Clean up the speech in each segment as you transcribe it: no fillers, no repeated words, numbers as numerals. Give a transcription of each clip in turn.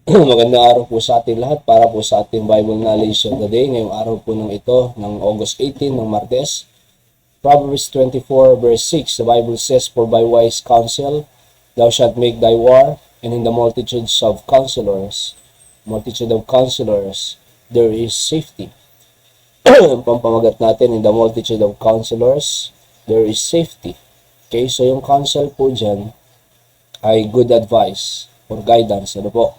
Magandang araw po sa ating lahat para po sa ating Bible Knowledge of the Day. Ngayong araw po ng ito, ng August 18, ng Martes. Proverbs 24 verse 6, the Bible says, "For by wise counsel thou shalt make thy war, and in the multitude of counselors, there is safety." Pampamagat natin, in the multitude of counselors, there is safety. Okay, so yung counsel po dyan ay good advice or guidance. Ano po?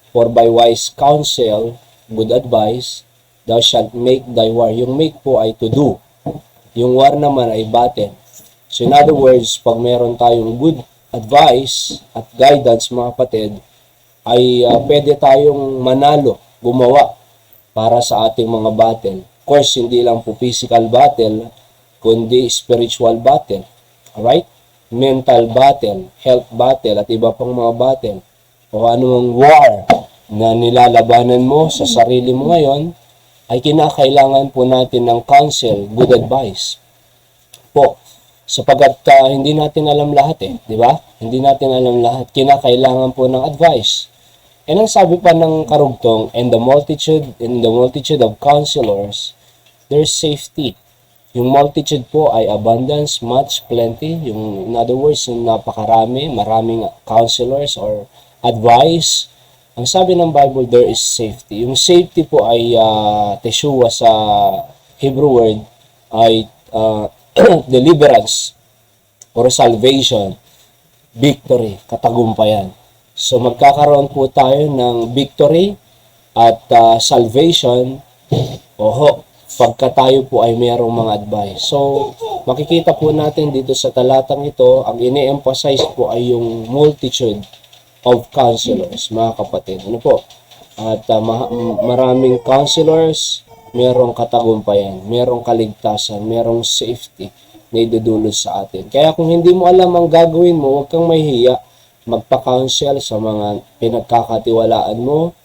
For by wise counsel, good advice, thou shalt make thy war. Yung make po ay to do. Yung war naman ay battle. So in other words, pag meron tayong good advice at guidance, mga kapatid, ay pwede tayong manalo, gumawa para sa ating mga battle. Of course, hindi lang po physical battle, kundi spiritual battle. Alright? Mental battle, health battle, at iba pang mga battle. O anumang war na nilalabanan mo sa sarili mo ngayon, ay kinakailangan po natin ng counsel, good advice po. Sapagkat hindi natin alam lahat di ba? Hindi natin alam lahat. Kinakailangan po ng advice. And ang sabi pa ng karugtong, in the multitude of counselors, there's safety. Yung multitude po ay abundance, much, plenty. Yung, in other words, yung napakarami, maraming counselors or advice. Ang sabi ng Bible, there is safety. Yung safety po ay Teshua sa Hebrew word ay deliverance or salvation, victory, katagumpayan. So magkakaroon po tayo ng victory at salvation, pagka tayo po ay mayroong mga advice. So makikita po natin dito sa talatang ito, ang ine-emphasize po ay yung multitude of counselors, mga kapatid. Ano po? At maraming counselors, merong katagumpayan, merong kaligtasan, merong safety na idudulot sa atin. Kaya kung hindi mo alam ang gagawin mo, huwag kang mahihiya. Magpa-counsel sa mga pinagkakatiwalaan mo.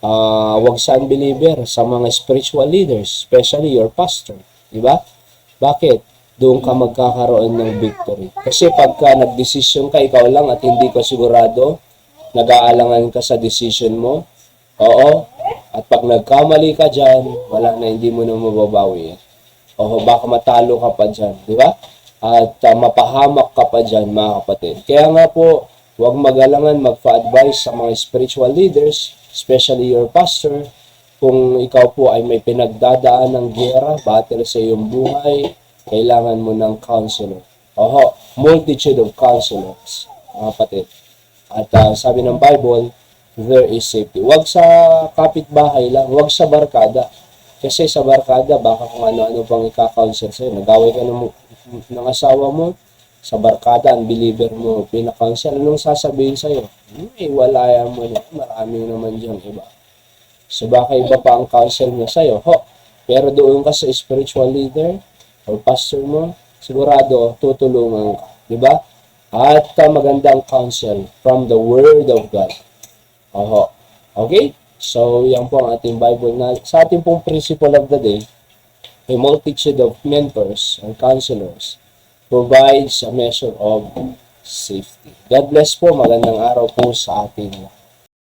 Huwag sa unbeliever, sa mga spiritual leaders, especially your pastor. Diba? Bakit? Doon ka magkakaroon ng victory. Kasi pagka nagdesisyon ka, ikaw lang at hindi ka sigurado, nag-aalangan ka sa decision mo, at pag nagkamali ka dyan, wala na, hindi mo na mababawi. Baka matalo ka pa dyan, di ba? At mapahamak ka pa dyan, mga kapatid. Kaya nga po, huwag mag-alangan magpa-advise sa mga spiritual leaders, especially your pastor, kung ikaw po ay may pinagdadaan ng gera, battle sa iyong buhay, kailangan mo ng counselor. Multitude of counselors, mga kapatid. At sabi ng Bible, there is safety. Huwag sa kapitbahay lang, huwag sa barkada. Kasi sa barkada, baka kung ano-ano pang ika-counsel sa'yo. Nag-away ka ng asawa mo, sa barkada, ang believer mo, pinaka-counsel, anong sasabihin sa'yo? Wala mo na, marami naman dyan iba. So baka iba pa ang counsel niya sa'yo. Pero doon ka sa spiritual leader, or pastor mo, sigurado tutulungan ka, di ba? At magandang counsel from the Word of God. Okay? So, yan po ang ating Bible na sa ating pong principle of the day, a multitude of mentors and counselors provides a measure of safety. God bless po. Magandang araw po sa ating